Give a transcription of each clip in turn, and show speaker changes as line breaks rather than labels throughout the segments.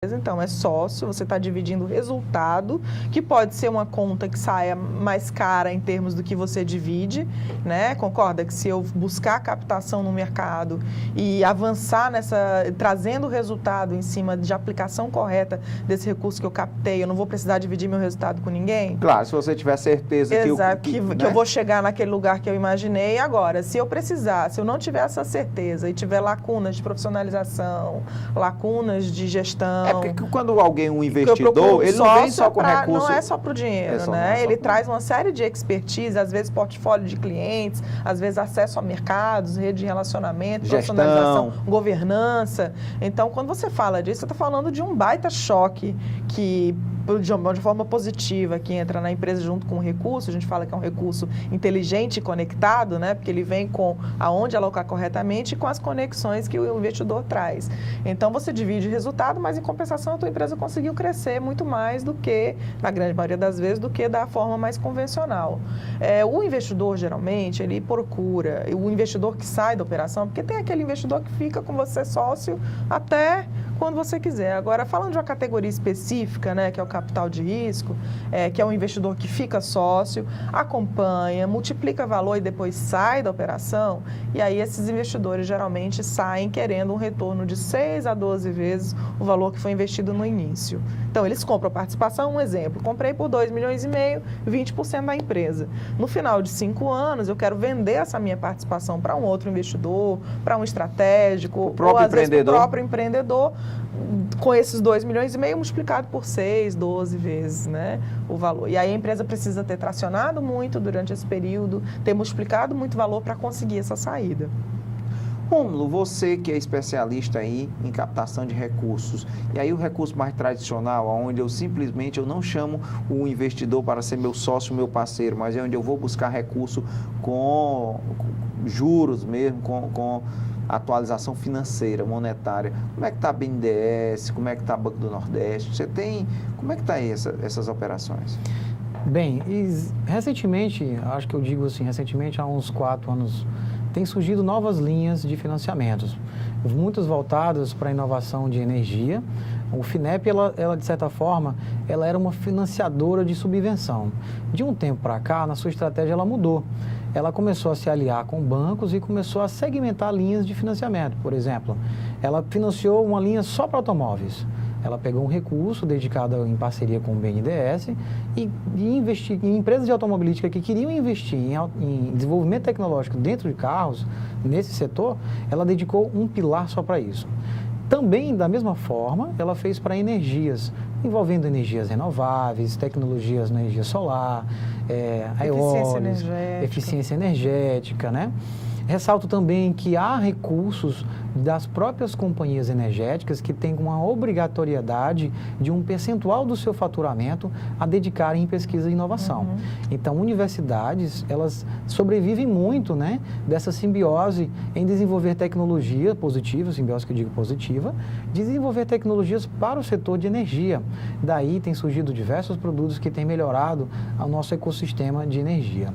Então, é sócio, você está dividindo o resultado, que pode ser uma conta que saia mais cara em termos do que você divide, né? Concorda que se eu buscar captação no mercado e avançar trazendo o resultado em cima de aplicação correta desse recurso que eu captei, eu não vou precisar dividir meu resultado com ninguém?
Claro, se você tiver certeza
que eu vou chegar naquele lugar que eu imaginei. Agora, se eu precisar, se eu não tiver essa certeza e tiver lacunas de profissionalização, lacunas de gestão...
É porque quando alguém, um investidor, ele não vem só com recurso...
Não é só para o dinheiro, né? Ele traz uma série de expertise, às vezes portfólio de clientes, às vezes acesso a mercados, rede de relacionamento, profissionalização, governança. Então, quando você fala disso, você está falando de um baita choque que... de forma positiva, que entra na empresa junto com o recurso, a gente fala que é um recurso inteligente e conectado, né? Porque ele vem com aonde alocar corretamente e com as conexões que o investidor traz. Então, você divide o resultado, mas em compensação a tua empresa conseguiu crescer muito mais do que, na grande maioria das vezes, do que da forma mais convencional. O investidor, geralmente, ele procura, o investidor que sai da operação, porque tem aquele investidor que fica com você sócio até quando você quiser. Agora, falando de uma categoria específica, né, que é o capital de risco, que é um investidor que fica sócio, acompanha, multiplica valor e depois sai da operação, e aí esses investidores geralmente saem querendo um retorno de 6 a 12 vezes o valor que foi investido no início. Então, eles compram a participação, um exemplo, comprei por 2,5 milhões, 20% da empresa. No final de 5 anos, eu quero vender essa minha participação para um outro investidor, para um estratégico, ou às vezes para o próprio empreendedor, com esses 2,5 milhões multiplicado por 6, 12 vezes, né, o valor. E aí a empresa precisa ter tracionado muito durante esse período, ter multiplicado muito valor para conseguir essa saída.
Rômulo, você que é especialista aí em captação de recursos, e aí o recurso mais tradicional, onde eu simplesmente não chamo o investidor para ser meu sócio, meu parceiro, mas é onde eu vou buscar recurso com juros mesmo, com atualização financeira, monetária. Como é que está a BNDES? Como é que está Banco do Nordeste? Como é que está aí essas operações?
Bem, recentemente, acho que eu digo assim, recentemente, há uns 4 anos, tem surgido novas linhas de financiamentos, muitas voltadas para a inovação de energia. O FINEP, ela, de certa forma, ela era uma financiadora de subvenção. De um tempo para cá, na sua estratégia, ela mudou. Ela começou a se aliar com bancos e começou a segmentar linhas de financiamento. Por exemplo, ela financiou uma linha só para automóveis. Ela pegou um recurso dedicado em parceria com o BNDES e investiu em empresas de automobilística que queriam investir em desenvolvimento tecnológico dentro de carros, nesse setor, ela dedicou um pilar só para isso. Também, da mesma forma, ela fez para energias, envolvendo energias renováveis, tecnologias na energia solar, eólicas, eficiência energética, né? Ressalto também que há recursos das próprias companhias energéticas que têm uma obrigatoriedade de um percentual do seu faturamento a dedicarem em pesquisa e inovação. Então, universidades, elas sobrevivem muito, né, dessa simbiose em desenvolver tecnologia positiva, simbiose que eu digo positiva, desenvolver tecnologias para o setor de energia. Daí tem surgido diversos produtos que têm melhorado o nosso ecossistema de energia.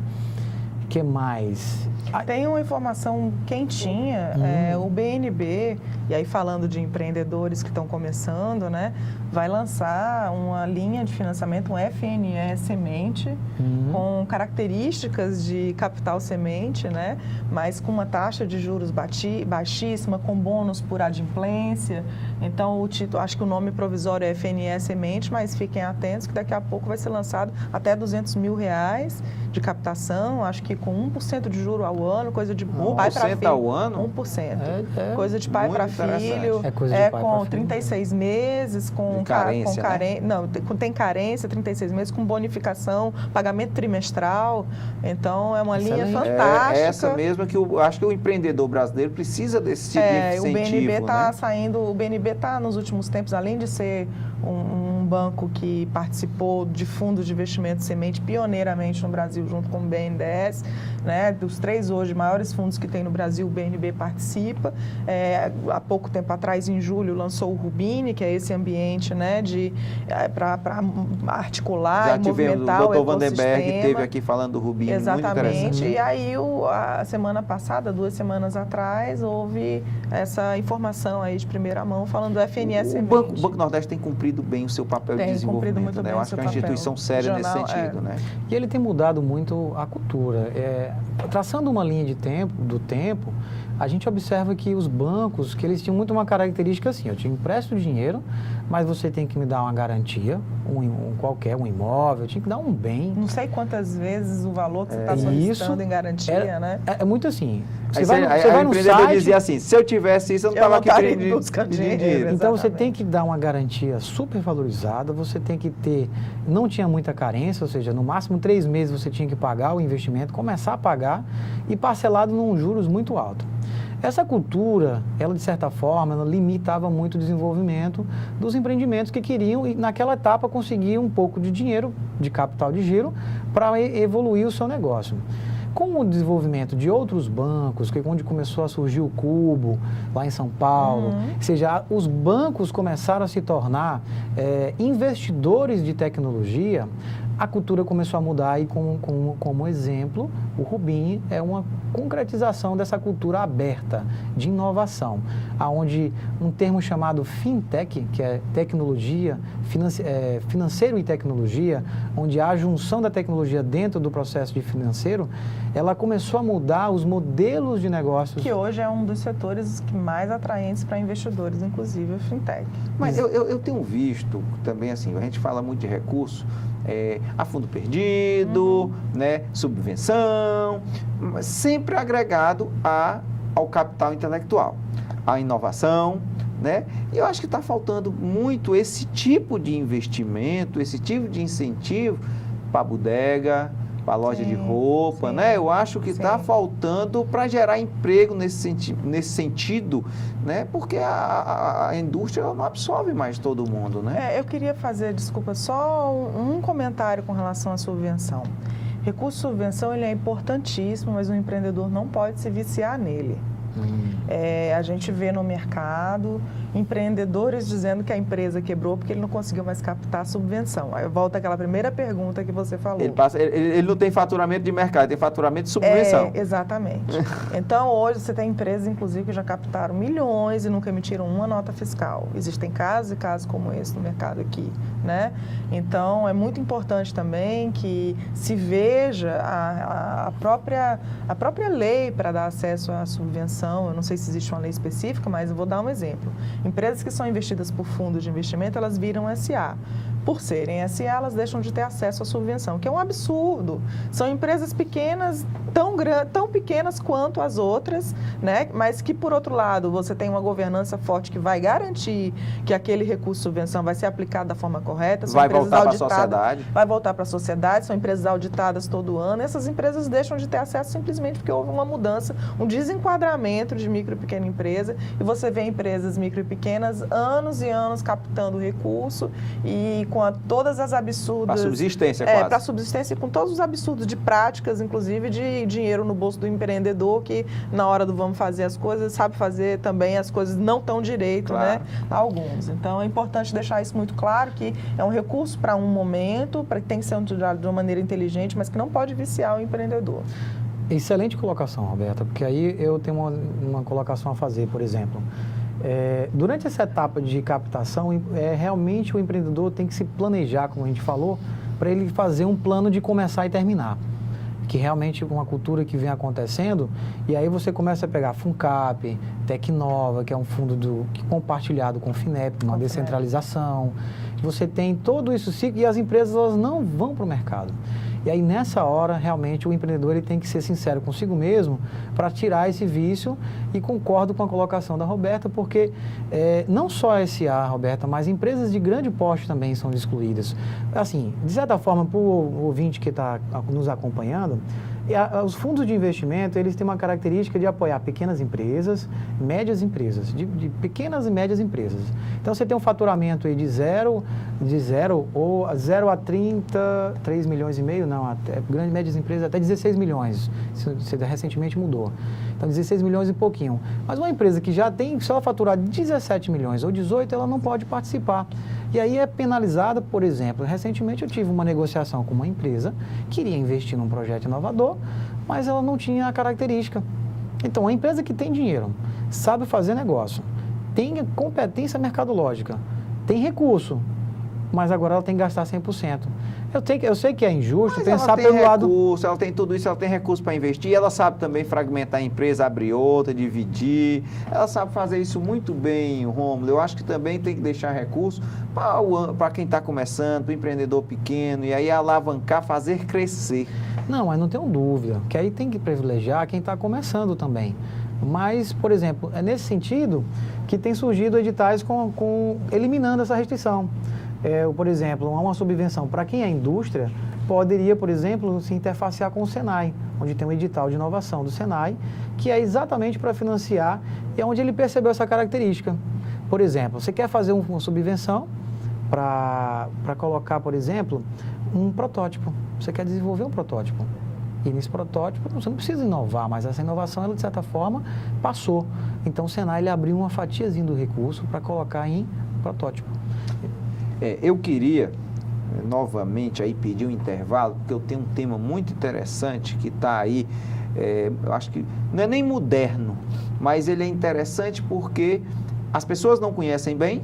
O que mais?
Tem uma informação quentinha, o BNB, e aí falando de empreendedores que estão começando, né, vai lançar uma linha de financiamento, um FNE Semente, com características de capital semente, né, mas com uma taxa de juros baixíssima, com bônus por adimplência. Então, o título, acho que o nome provisório é FNE Semente, mas fiquem atentos que daqui a pouco vai ser lançado até R$200 mil de captação, acho que com 1% de juro ao ano, coisa de pai para filho.
1% ao ano?
1%. Coisa de pai para filho. Com 36 meses, com carência, né? Não, tem carência, 36 meses, com bonificação, pagamento trimestral. Então, é uma linha fantástica.
É essa mesma que eu acho que o empreendedor brasileiro precisa desse tipo de incentivo.
O BNB está saindo, o BNB está nos últimos tempos, além de ser um um banco que participou de fundos de investimento semente pioneiramente no Brasil, junto com o BNDES, né? Dos 3 hoje maiores fundos que tem no Brasil, o BNB participa. Há pouco tempo atrás, em julho, lançou o Rubini, que é esse ambiente, né, para articular
já
e movimentar o
Dr. Vandenberg esteve aqui falando do Rubini,
exatamente.
Muito interessante.
E aí, a semana passada, 2 semanas atrás, houve essa informação aí de primeira mão falando do FNS Semente.
O Banco Nordeste tem cumprido bem o seu papel de desenvolvimento,
muito
né?
bem.
Eu acho que é uma instituição séria nesse sentido, né?
E ele tem mudado muito a cultura. Traçando uma linha do tempo, a gente observa que os bancos, que eles tinham muito uma característica assim, eu te empresto dinheiro, mas você tem que me dar uma garantia, um imóvel, eu tinha que dar um bem.
Não sei quantas vezes o valor que você está solicitando em garantia, né?
É muito assim.
Você vai no site, dizia assim, se eu tivesse isso, eu não estava aqui
buscando
dinheiro. Então você tem que dar uma garantia super valorizada, você tem que ter, não tinha muita carência, ou seja, no máximo 3 meses você tinha que pagar o investimento, começar a pagar e parcelado num juros muito alto. Essa cultura, ela de certa forma, ela limitava muito o desenvolvimento dos empreendimentos que queriam, e naquela etapa, conseguir um pouco de dinheiro, de capital de giro, para evoluir o seu negócio. Com o desenvolvimento de outros bancos, que onde começou a surgir o Cubo, lá em São Paulo, ou seja, os bancos começaram a se tornar investidores de tecnologia, a cultura começou a mudar e, como exemplo, o Rubini é uma concretização dessa cultura aberta de inovação, onde um termo chamado fintech, que é tecnologia, financeiro e tecnologia, onde há a junção da tecnologia dentro do processo de financeiro, ela começou a mudar os modelos de negócios.
Que hoje é um dos setores mais atraentes para investidores, inclusive o fintech.
Mas eu tenho visto também, assim, a gente fala muito de recursos, a fundo perdido, né, subvenção, sempre agregado ao capital intelectual, à inovação, né? E eu acho que está faltando muito esse tipo de investimento, esse tipo de incentivo para a bodega, para a loja de roupa, né? Eu acho que está faltando para gerar emprego nesse sentido, né? Porque a indústria não absorve mais todo mundo, né?
Eu queria fazer, desculpa, só um comentário com relação à subvenção. Recurso de subvenção, ele é importantíssimo, mas o empreendedor não pode se viciar nele. A gente vê no mercado empreendedores dizendo que a empresa quebrou porque ele não conseguiu mais captar a subvenção. Aí volta àquela primeira pergunta que você falou.
Ele não tem faturamento de mercado, ele tem faturamento de subvenção.
Exatamente. Então, hoje você tem empresas, inclusive, que já captaram milhões e nunca emitiram uma nota fiscal. Existem casos e casos como esse no mercado aqui, né? Então, é muito importante também que se veja a própria lei para dar acesso à subvenção. Eu não sei se existe uma lei específica, mas eu vou dar um exemplo. Empresas que são investidas por fundos de investimento, elas viram SA. Por serem SA, elas deixam de ter acesso à subvenção, que é um absurdo. São empresas pequenas, tão pequenas quanto as outras, né? Mas que, por outro lado, você tem uma governança forte que vai garantir que aquele recurso de subvenção vai ser aplicado da forma correta.
Vai voltar para a sociedade.
Vai voltar para a sociedade, são empresas auditadas todo ano. Essas empresas deixam de ter acesso simplesmente porque houve uma mudança, um desenquadramento de micro e pequena empresa. E você vê empresas micro e pequenas anos e anos captando recurso e com todas as absurdas...
Para subsistência, quase.
Para subsistência e com todos os absurdos de práticas, inclusive de dinheiro no bolso do empreendedor, que na hora do vamos fazer as coisas, sabe fazer também as coisas não tão direito,
claro,
né? Alguns. Então, é importante deixar isso muito claro, que é um recurso para um momento, para que tem que ser utilizado de uma maneira inteligente, mas que não pode viciar o empreendedor.
Excelente colocação, Roberta, porque aí eu tenho uma colocação a fazer, por exemplo. Durante essa etapa de captação, realmente o empreendedor tem que se planejar, como a gente falou, para ele fazer um plano de começar e terminar. Que realmente é uma cultura que vem acontecendo, e aí você começa a pegar FUNCAP, Tecnova, que é um fundo compartilhado com o FINEP, uma descentralização. Você tem todo isso ciclo e as empresas elas não vão para o mercado. E aí, nessa hora, realmente, o empreendedor ele tem que ser sincero consigo mesmo para tirar esse vício, e concordo com a colocação da Roberta, porque não só a SA, Roberta, mas empresas de grande porte também são excluídas. Assim, de certa forma, para o ouvinte que está nos acompanhando, Os fundos de investimento, eles têm uma característica de apoiar pequenas empresas, médias empresas, de pequenas e médias empresas. Então, você tem um faturamento aí de zero ou 0 a 3 milhões e meio, não, até grandes médias empresas até 16 milhões, isso recentemente mudou. Então, 16 milhões e pouquinho. Mas uma empresa que já tem só faturar 17 milhões ou 18, ela não pode participar. E aí é penalizada, por exemplo, recentemente eu tive uma negociação com uma empresa que queria investir num projeto inovador, mas ela não tinha a característica. Então, a empresa que tem dinheiro, sabe fazer negócio, tem competência mercadológica, tem recurso, mas agora ela tem que gastar 100%. Eu sei que é injusto pensar pelo lado...
Ela tem tudo isso, ela tem recurso para investir, ela sabe também fragmentar a empresa, abrir outra, dividir, ela sabe fazer isso muito bem, Rômulo. Eu acho que também tem que deixar recurso para quem está começando, para o empreendedor pequeno, e aí alavancar, fazer crescer.
Não, mas não tenho dúvida, que aí tem que privilegiar quem está começando também. Mas, por exemplo, é nesse sentido que tem surgido editais eliminando essa restrição. Por exemplo, uma subvenção para quem é indústria poderia, por exemplo, se interfacear com o Senai, onde tem um edital de inovação do Senai, que é exatamente para financiar e é onde ele percebeu essa característica. Por exemplo, você quer fazer uma subvenção para colocar, por exemplo, um protótipo. Você quer desenvolver um protótipo. E nesse protótipo você não precisa inovar, mas essa inovação, ela de certa forma, passou. Então o Senai ele abriu uma fatiazinha do recurso para colocar em protótipo.
Eu queria, novamente, aí pedir um intervalo, porque eu tenho um tema muito interessante que está aí, eu acho que não é nem moderno, mas ele é interessante porque as pessoas não conhecem bem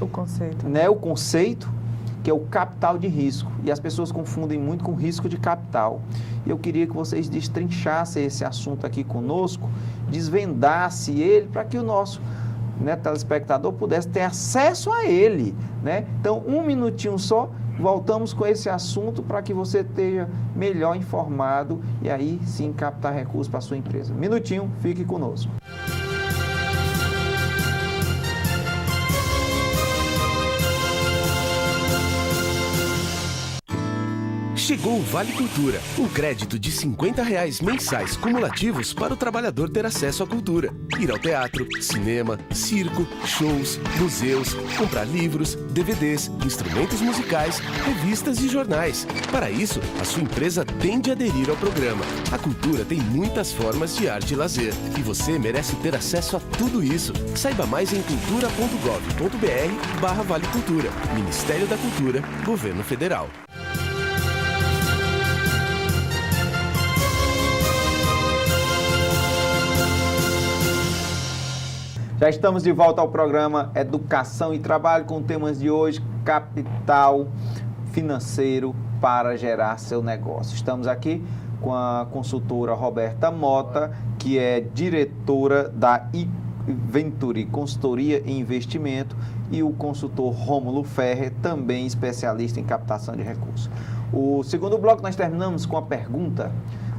o conceito,
né, o conceito, que é o capital de risco, e as pessoas confundem muito com risco de capital. Eu queria que vocês destrinchassem esse assunto aqui conosco, desvendasse ele para que o nosso telespectador pudesse ter acesso a ele, né? Então, um minutinho só, voltamos com esse assunto para que você esteja melhor informado e aí sim captar recursos para a sua empresa. Minutinho, fique conosco.
Chegou o Vale Cultura, um crédito de R$50 mensais cumulativos para o trabalhador ter acesso à cultura. Ir ao teatro, cinema, circo, shows, museus, comprar livros, DVDs, instrumentos musicais, revistas e jornais. Para isso, a sua empresa tem de aderir ao programa. A cultura tem muitas formas de arte e lazer, e você merece ter acesso a tudo isso. Saiba mais em cultura.gov.br/Vale Cultura. Ministério da Cultura, Governo Federal.
Já estamos de volta ao programa Educação e Trabalho com temas de hoje, capital financeiro para gerar seu negócio. Estamos aqui com a consultora Roberta Mota, que é diretora da Venturi Consultoria e Investimento, e o consultor Rômulo Ferrer, também especialista em captação de recursos. O segundo bloco nós terminamos com a pergunta: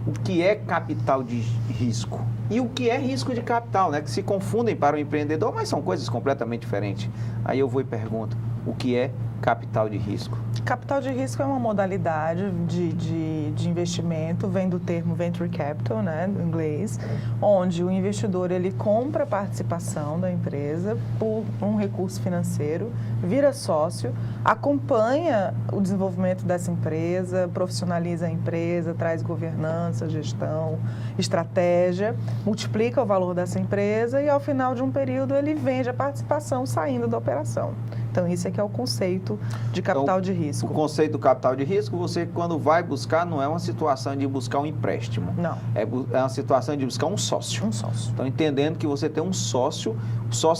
o que é capital de risco? E o que é risco de capital, né? Que se confundem para o empreendedor, mas são coisas completamente diferentes. Aí eu vou e pergunto: o que é capital de risco?
Capital de risco é uma modalidade de investimento, vem do termo venture capital, né, do inglês, onde o investidor ele compra a participação da empresa por um recurso financeiro, vira sócio, acompanha o desenvolvimento dessa empresa, profissionaliza a empresa, traz governança, gestão, estratégia, multiplica o valor dessa empresa e ao final de um período ele vende a participação saindo da operação. Então, isso é que é o conceito de capital de risco.
O conceito do capital de risco, você quando vai buscar, não é uma situação de buscar um empréstimo.
Não.
É uma situação de buscar um sócio.
Um sócio.
Então, entendendo que você tem um sócio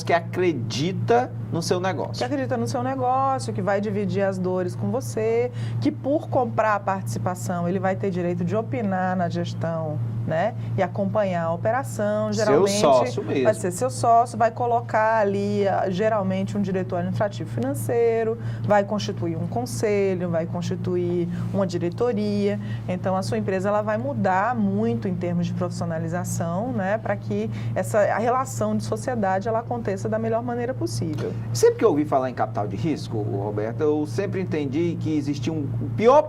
que acredita no seu negócio.
Que acredita no seu negócio, que vai dividir as dores com você, que por comprar a participação, ele vai ter direito de opinar na gestão, né? E acompanhar a operação. Geralmente,
seu sócio mesmo.
Vai ser seu sócio, vai colocar ali, geralmente, um diretor administrativo financeiro, vai constituir um conselho, vai constituir uma diretoria. Então, a sua empresa ela vai mudar muito em termos de profissionalização, né? Para que a relação de sociedade ela aconteça da melhor maneira possível.
Sempre que eu ouvi falar em capital de risco, Roberto, eu sempre entendi que existia um pior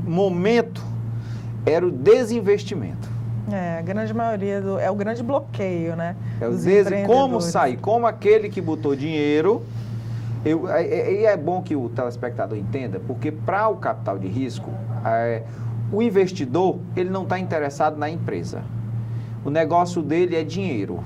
momento era o desinvestimento.
A grande maioria é o grande bloqueio, né?
É o
dos
como
empreendedores.
sair, como aquele que botou dinheiro. E é bom que o telespectador entenda, porque para o capital de risco, o investidor ele não está interessado na empresa. O negócio dele é dinheiro.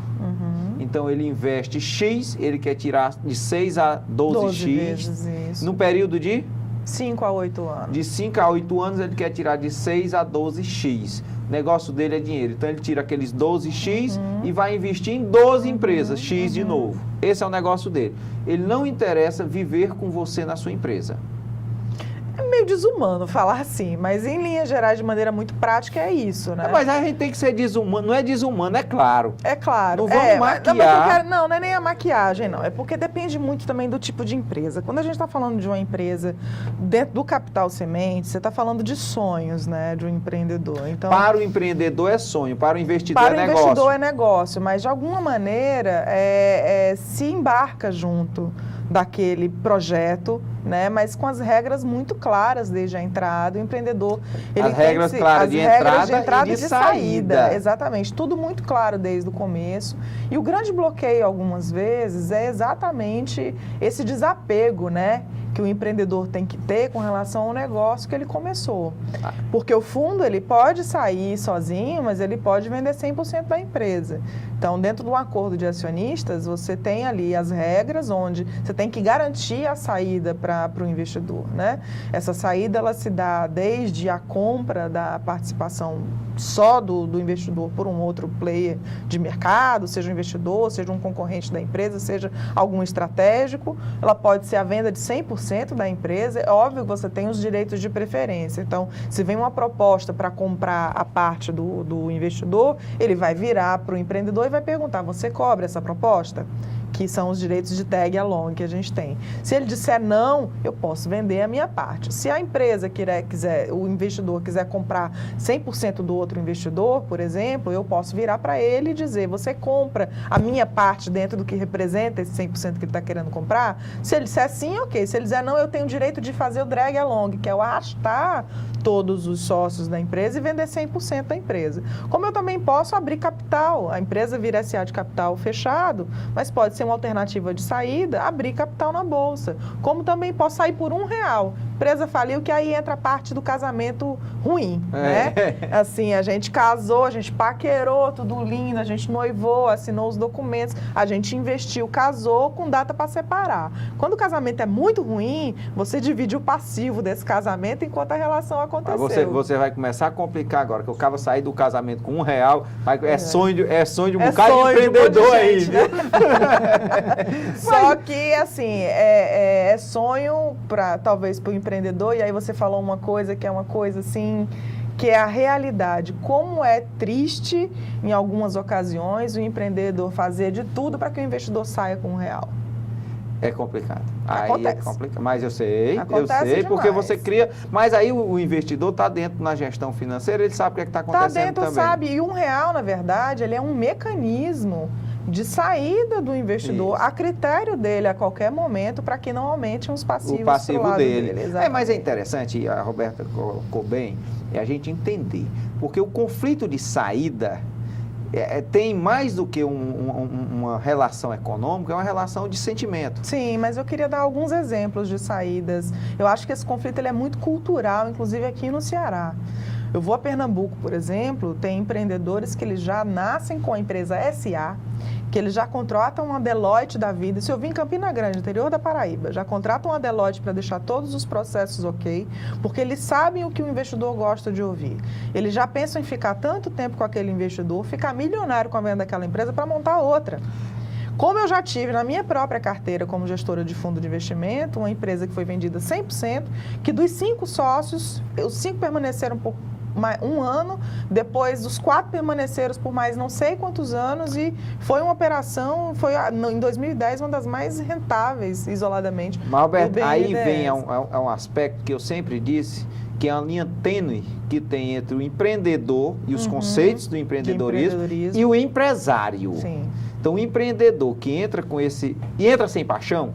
Então ele investe X, ele quer tirar de 6 a 12X
vezes isso.
no período de
5 a 8 anos.
De 5 a 8 anos ele quer tirar de 6 a 12X. O negócio dele é dinheiro. Então ele tira aqueles 12X e vai investir em 12 empresas, X de novo. Esse é o negócio dele. Ele não interessa viver com você na sua empresa.
É meio desumano falar assim, mas em linhas gerais, de maneira muito prática, é isso, né?
Mas a gente tem que ser desumano. Não é desumano, é claro.
É claro.
Não vamos maquiar.
Não é nem a maquiagem, não. É porque depende muito também do tipo de empresa. Quando a gente está falando de uma empresa dentro do capital semente, você está falando de sonhos, né? De um empreendedor. Então,
para o empreendedor é sonho, para o investidor é negócio.
Para o investidor é negócio, mas de alguma maneira se embarca junto daquele projeto, né? Mas com as regras muito claras desde a entrada. O empreendedor
as regras claras de entrada e de saída.
Exatamente, tudo muito claro desde o começo. E o grande bloqueio algumas vezes é exatamente esse desapego, né? Que o empreendedor tem que ter com relação ao negócio que ele começou. Porque o fundo, ele pode sair sozinho, mas ele pode vender 100% da empresa. Então, dentro de um acordo de acionistas, você tem ali as regras onde você tem que garantir a saída para o investidor, né? Essa saída, ela se dá desde a compra da participação só do investidor por um outro player de mercado, seja um investidor, seja um concorrente da empresa, seja algum estratégico. Ela pode ser a venda de 100% da empresa. É óbvio que você tem os direitos de preferência. Então, se vem uma proposta para comprar a parte do investidor, ele vai virar para o empreendedor e vai perguntar: você cobra essa proposta? Que são os direitos de tag along que a gente tem. Se ele disser não, eu posso vender a minha parte. Se a empresa o investidor quiser comprar 100% do outro investidor, por exemplo, eu posso virar para ele e dizer: você compra a minha parte dentro do que representa esse 100% que ele está querendo comprar? Se ele disser sim, ok. Se ele disser não, eu tenho o direito de fazer o drag along, que é o arrastar todos os sócios da empresa e vender 100% da empresa. Como eu também posso abrir capital, a empresa vira SA de capital fechado, mas pode ser uma alternativa de saída, abrir capital na bolsa. Como também posso sair por R$1. A empresa faliu, que aí entra a parte do casamento ruim, né? Assim, a gente casou, a gente paquerou, tudo lindo, a gente noivou, assinou os documentos, a gente investiu, casou com data para separar. Quando o casamento é muito ruim, você divide o passivo desse casamento enquanto a relação aconteceu.
Mas você vai começar a complicar agora, que o cara sair do casamento com R$1, sonho de um bocado de empreendedor aí,
né? Só que, assim, é sonho talvez para o empreendedor, e aí você falou uma coisa que é uma coisa, assim, que é a realidade. Como é triste, em algumas ocasiões, o empreendedor fazer de tudo para que o investidor saia com R$1.
É complicado.
Acontece.
Aí é complicado. Mas eu sei,
Acontece
porque
demais.
você cria... Mas aí o investidor está dentro na gestão financeira, ele sabe o que está acontecendo também.
Está dentro, sabe. E R$1, na verdade, ele é um mecanismo de saída do investidor a critério dele a qualquer momento, para que não aumente os passivos.
O passivo dele. Mas é
exatamente.
interessante, a Roberta colocou bem, a gente entender. Porque o conflito de saída tem mais do que uma relação econômica, é uma relação de sentimento.
Sim, mas eu queria dar alguns exemplos de saídas. Eu acho que esse conflito ele é muito cultural, inclusive aqui no Ceará. Eu vou a Pernambuco, por exemplo, tem empreendedores que eles já nascem com a empresa SA, que eles já contratam uma Deloitte da vida. Se eu vim em Campina Grande, interior da Paraíba, já contratam uma Deloitte para deixar todos os processos ok, porque eles sabem o que o investidor gosta de ouvir. Eles já pensam em ficar tanto tempo com aquele investidor, ficar milionário com a venda daquela empresa para montar outra. Como eu já tive na minha própria carteira como gestora de fundo de investimento, uma empresa que foi vendida 100%, que dos 5 sócios, os 5 permaneceram por um ano, depois os 4 permaneceram por mais não sei quantos anos, e foi uma operação, foi em 2010 uma das mais rentáveis, isoladamente.
Mas, Roberto, aí vem um aspecto que eu sempre disse, que é a linha tênue que tem entre o empreendedor e os conceitos do empreendedorismo e o empresário.
Sim.
Então, o empreendedor que entra com esse... e entra sem paixão,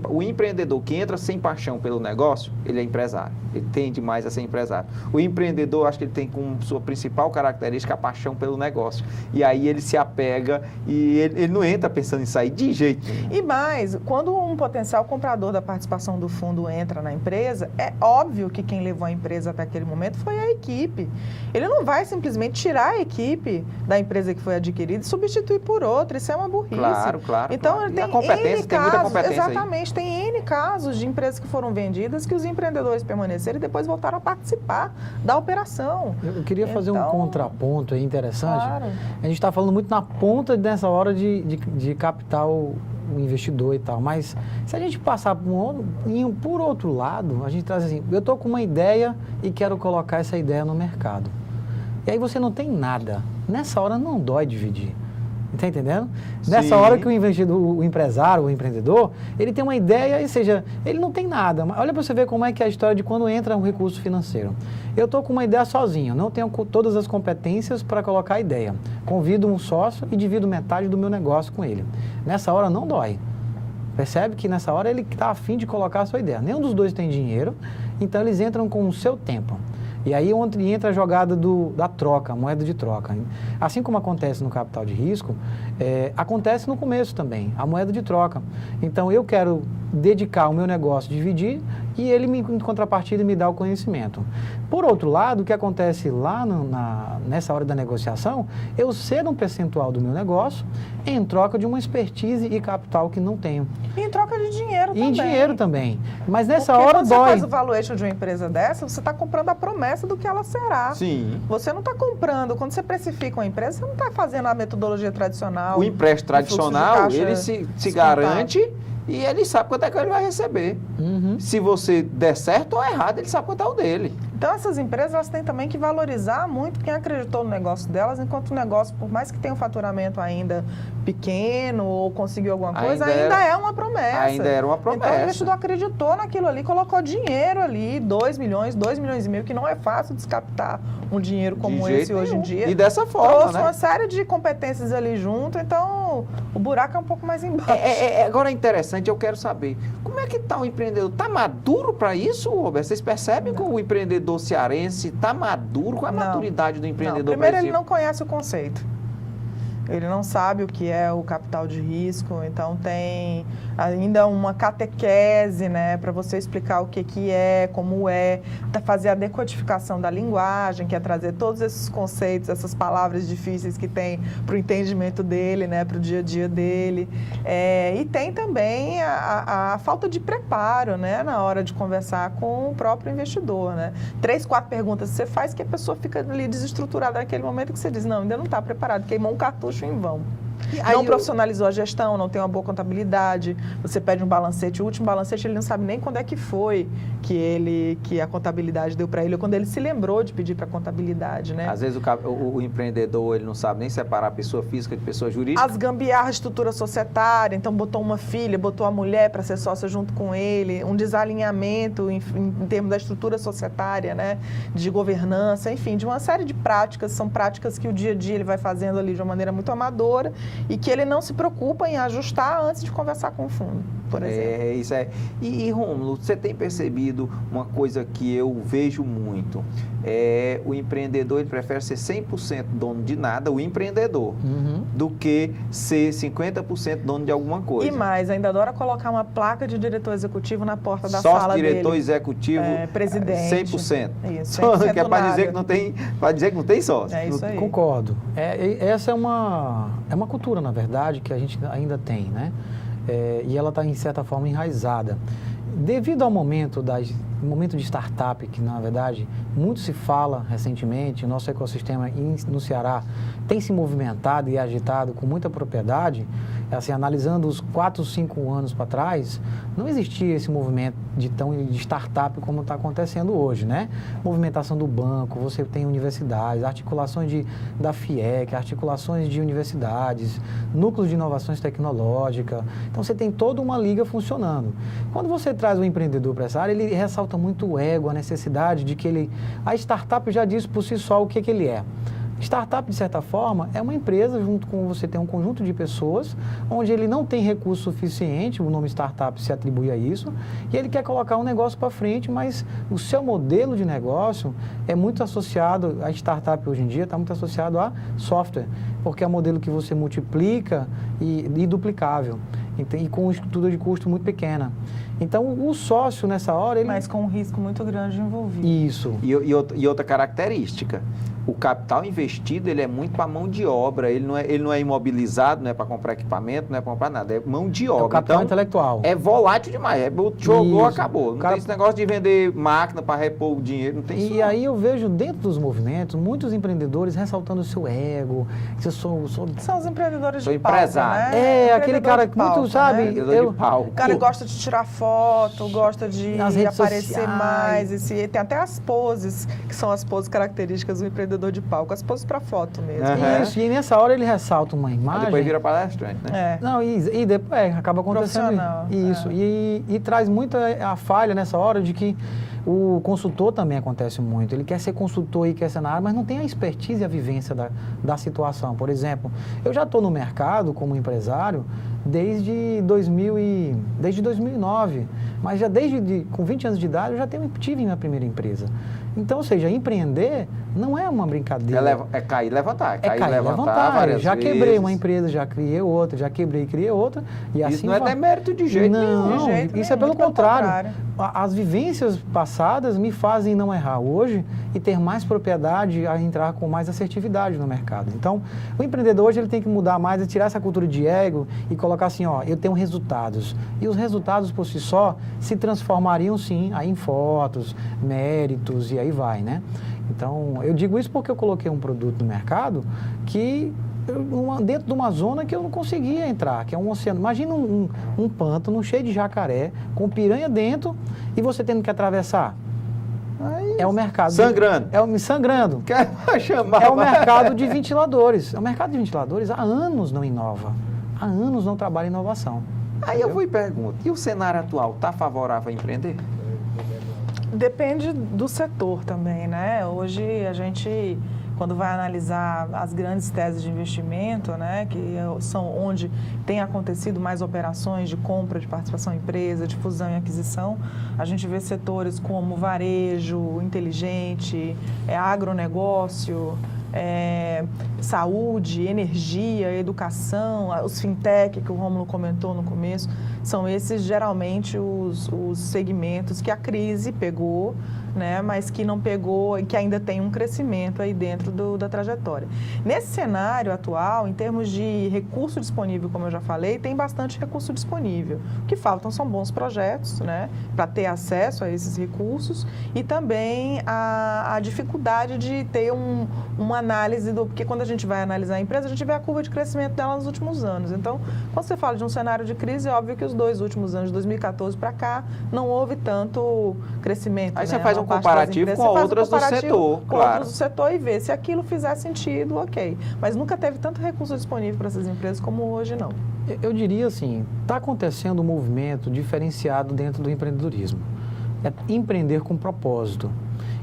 O empreendedor que entra sem paixão pelo negócio, ele é empresário. Ele tende mais a ser empresário. O empreendedor, acho que ele tem como sua principal característica a paixão pelo negócio. E aí ele se apega e ele não entra pensando em sair de jeito nenhum.
E mais, quando um potencial comprador da participação do fundo entra na empresa, é óbvio que quem levou a empresa até aquele momento foi a equipe. Ele não vai simplesmente tirar a equipe da empresa que foi adquirida e substituir por outra. Isso é uma burrice.
Claro.
Então,
claro.
tem
a competência,
N
tem muita
casos,
competência
exatamente,
aí.
tem N casos de empresas que foram vendidas que os empreendedores permaneceram e depois voltaram a participar da operação.
Eu queria fazer um contraponto aí interessante.
Claro.
A gente está falando muito na ponta dessa hora de captar o investidor e tal, mas se a gente passar por outro lado, a gente traz assim, eu estou com uma ideia e quero colocar essa ideia no mercado. E aí você não tem nada. Nessa hora não dói dividir. Está entendendo? Nessa
Sim.
hora que o empresário, o empreendedor, ele tem uma ideia, ou seja, ele não tem nada. Olha para você ver como é que é a história de quando entra um recurso financeiro. Eu estou com uma ideia sozinho, não tenho todas as competências para colocar a ideia. Convido um sócio e divido metade do meu negócio com ele. Nessa hora não dói. Percebe que nessa hora ele está a fim de colocar a sua ideia. Nenhum dos dois tem dinheiro, então eles entram com o seu tempo. E aí onde entra a jogada da troca, a moeda de troca. Assim como acontece no capital de risco, acontece no começo também, a moeda de troca. Então eu quero dedicar o meu negócio, dividir, e ele, em contrapartida, me dá o conhecimento. Por outro lado, o que acontece lá nessa hora da negociação, eu cedo um percentual do meu negócio em troca de uma expertise e capital que não tenho.
E em troca de dinheiro também.
E em dinheiro também. Mas nessa
Porque
hora
quando
dói.
você faz o valuation de uma empresa dessa, você está comprando a promessa do que ela será.
Sim.
Você não está comprando, quando você precifica uma empresa, você não está fazendo a metodologia tradicional.
O empréstimo tradicional, ele se garante e ele sabe quanto é que ele vai receber.
Uhum.
Se você der certo ou errado, ele sabe quanto é o dele.
Então, essas empresas elas têm também que valorizar muito quem acreditou no negócio delas, enquanto o negócio, por mais que tenha um faturamento ainda pequeno ou conseguiu alguma coisa, ainda é uma promessa.
Ainda era uma promessa.
Então, o investidor acreditou naquilo ali, colocou dinheiro ali, 2 milhões e meio, que não é fácil descaptar um dinheiro como esse hoje em dia.
E dessa forma,
trouxe
né?
uma série de competências ali junto, então o buraco é um pouco mais embaixo.
Agora é interessante, eu quero saber, como é que está o empreendedor? Está maduro para isso, Roberto? Vocês percebem que o empreendedor cearense está maduro? Qual é a maturidade do empreendedor?
Primeiro, ele não conhece o conceito. Ele não sabe o que é o capital de risco, então tem ainda uma catequese, né, para você explicar o que é, como é, fazer a decodificação da linguagem, que é trazer todos esses conceitos, essas palavras difíceis que tem para o entendimento dele, né, para o dia a dia dele. E tem também a falta de preparo, né, na hora de conversar com o próprio investidor, né. 3, 4 perguntas que você faz que a pessoa fica ali desestruturada naquele momento que você diz, não, ainda não está preparado, queimou um cartucho em vão. Não profissionalizou a gestão, não tem uma boa contabilidade, você pede um balancete, o último balancete ele não sabe nem quando é que foi que a contabilidade deu para ele, ou quando ele se lembrou de pedir para a contabilidade, né?
Às vezes o empreendedor ele não sabe nem separar pessoa física de pessoa jurídica.
As gambiarras de estrutura societária, então botou uma filha, botou a mulher para ser sócia junto com ele, um desalinhamento em termos da estrutura societária, né? De governança, enfim, de uma série de práticas, são práticas que o dia a dia ele vai fazendo ali de uma maneira muito amadora e que ele não se preocupa em ajustar antes de conversar com o fundo, por exemplo.
Isso é. E Rômulo, você tem percebido uma coisa que eu vejo muito? O empreendedor ele prefere ser 100% dono de nada, o empreendedor, do que ser 50% dono de alguma coisa.
E mais, ainda adora colocar uma placa de diretor executivo na porta da
sócio
sala dele.
diretor executivo,
presidente.
100%.
Isso,
Que é para dizer que não tem, sócio.
É isso aí.
Concordo. Essa é uma cultura, na verdade, que a gente ainda tem, né? E ela está, em certa forma, enraizada. Devido ao momento de startup, que, na verdade, muito se fala recentemente, o nosso ecossistema no Ceará tem se movimentado e agitado com muita propriedade, assim, analisando os 4, 5 anos para trás, não existia esse movimento de startup como está acontecendo hoje, né? Movimentação do banco, você tem universidades, articulações da FIEC, articulações de universidades, núcleos de inovações tecnológicas. Então, você tem toda uma liga funcionando. Quando você traz o empreendedor para essa área, ele ressalta muito o ego, a necessidade de que a startup já diz por si só o que ele é. Startup, de certa forma, é uma empresa junto com você tem um conjunto de pessoas, onde ele não tem recurso suficiente, o nome startup se atribui a isso, e ele quer colocar um negócio para frente, mas o seu modelo de negócio é muito associado, a startup hoje em dia está muito associado a software, porque é um modelo que você multiplica e duplicável, e com uma estrutura de custo muito pequena. Então, o sócio, nessa hora, ele...
Mas com um risco muito grande envolvido.
Isso.
E outra característica, o capital investido, ele é muito para mão de obra, ele não é imobilizado, não é para comprar equipamento, não é para comprar nada, é mão de obra.
É o capital
então,
intelectual.
É volátil demais, jogou,
Isso.
acabou. Não tem esse negócio de vender máquina para repor o dinheiro, não tem isso.
E aí eu vejo dentro dos movimentos, muitos empreendedores ressaltando o seu ego, que eu sou
São os empreendedores
Sou
de palco,
empresário.
né?
aquele cara que muito, sabe...
Empreendedor de palco.
O cara gosta de tirar foto, gosta de
Nas redes
aparecer
sociais.
mais. Tem até as poses, que são as poses características do empreendedor de palco. As poses para foto mesmo.
Aham.
Isso, e nessa hora ele ressalta uma
Aí
imagem...
depois vira palestrante, né?
É.
Não, e depois acaba acontecendo
Profissional,
isso. E traz muito a falha nessa hora de que o consultor também acontece muito. Ele quer ser consultor e quer ser na área, mas não tem a expertise e a vivência da situação. Por exemplo, eu já estou no mercado como empresário desde 2009, mas já com 20 anos de idade eu já tive minha primeira empresa. Então, ou seja, empreender não é uma brincadeira.
É cair e levantar.
É cair e levantar.
Várias
Já
vezes.
quebrei uma empresa, já criei outra, já quebrei e criei outra. E
Isso
assim
não é demérito de jeito nenhum.
Não,
De jeito
isso é
nenhum,
pelo
muito pelo
contrário. As vivências passadas me fazem não errar hoje e ter mais propriedade a entrar com mais assertividade no mercado. Então, o empreendedor hoje ele tem que mudar mais, tirar essa cultura de ego e colocar assim, ó, eu tenho resultados. E os resultados por si só se transformariam sim aí em fotos, méritos e aí vai, né? Então, eu digo isso porque eu coloquei um produto no mercado que dentro de uma zona que eu não conseguia entrar, que é um oceano. Imagina um pântano cheio de jacaré, com piranha dentro e você tendo que atravessar. É o mercado.
Sangrando.
Sangrando.
Quer chamar?
É o mercado de ventiladores. O mercado de ventiladores há anos não inova. Há anos não trabalha em inovação.
Aí eu vou e pergunto, e o cenário atual está favorável a empreender?
Depende do setor também, né? Hoje a gente, quando vai analisar as grandes teses de investimento, né, que são onde tem acontecido mais operações de compra de participação em empresa, de fusão e aquisição, a gente vê setores como varejo, inteligente, agronegócio, saúde, energia, educação, os fintech que o Rômulo comentou no começo, são esses geralmente os segmentos que a crise pegou, né, mas que não pegou e que ainda tem um crescimento aí dentro da trajetória. Nesse cenário atual, em termos de recurso disponível, como eu já falei, tem bastante recurso disponível. O que faltam são bons projetos, né, para ter acesso a esses recursos e também a dificuldade de ter uma análise porque quando a gente vai analisar a empresa, a gente vê a curva de crescimento dela nos últimos anos. Então, quando você fala de um cenário de crise, é óbvio que os 2 últimos anos, de 2014 para cá, não houve tanto crescimento.
Aí
né?
você faz um comparativo com outras do setor,
com
claro.
outras do setor e vê se aquilo fizer sentido, ok. Mas nunca teve tanto recurso disponível para essas empresas como hoje, não.
Eu diria assim, está acontecendo um movimento diferenciado dentro do empreendedorismo. É empreender com propósito.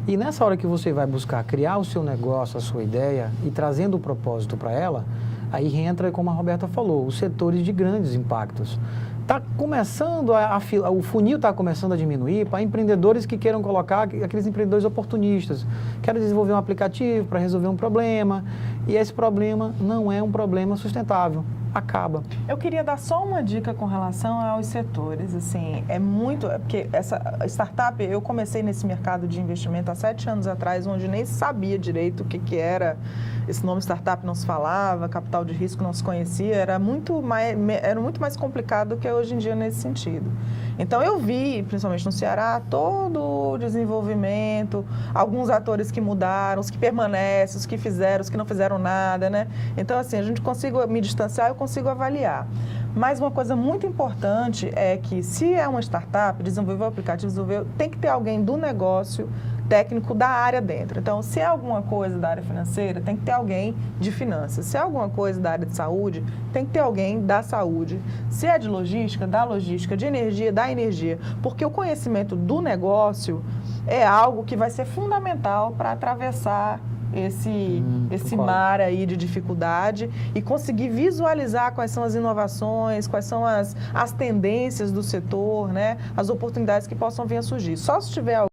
E nessa hora que você vai buscar criar o seu negócio, a sua ideia e trazendo o propósito para ela, aí entra, como a Roberta falou, os setores de grandes impactos. Está começando, o funil está começando a diminuir para empreendedores que queiram colocar, aqueles empreendedores oportunistas. Quero desenvolver um aplicativo para resolver um problema e esse problema não é um problema sustentável. Acaba.
Eu queria dar só uma dica com relação aos setores, assim, porque essa startup, eu comecei nesse mercado de investimento há 7 anos atrás, onde nem sabia direito o que era, esse nome startup não se falava, capital de risco não se conhecia, era muito mais complicado do que hoje em dia nesse sentido. Então eu vi, principalmente no Ceará, todo o desenvolvimento, alguns atores que mudaram, os que permanecem, os que fizeram, os que não fizeram nada, né? Então assim, a gente consigo me distanciar, eu consigo avaliar. Mas uma coisa muito importante é que se é uma startup, desenvolver o aplicativo, tem que ter alguém do negócio técnico da área dentro. Então, se é alguma coisa da área financeira, tem que ter alguém de finanças. Se é alguma coisa da área de saúde, tem que ter alguém da saúde. Se é de logística, da logística, de energia, da energia. Porque o conhecimento do negócio é algo que vai ser fundamental para atravessar esse mar aí de dificuldade e conseguir visualizar quais são as inovações, quais são as tendências do setor, né? As oportunidades que possam vir a surgir. Só se tiver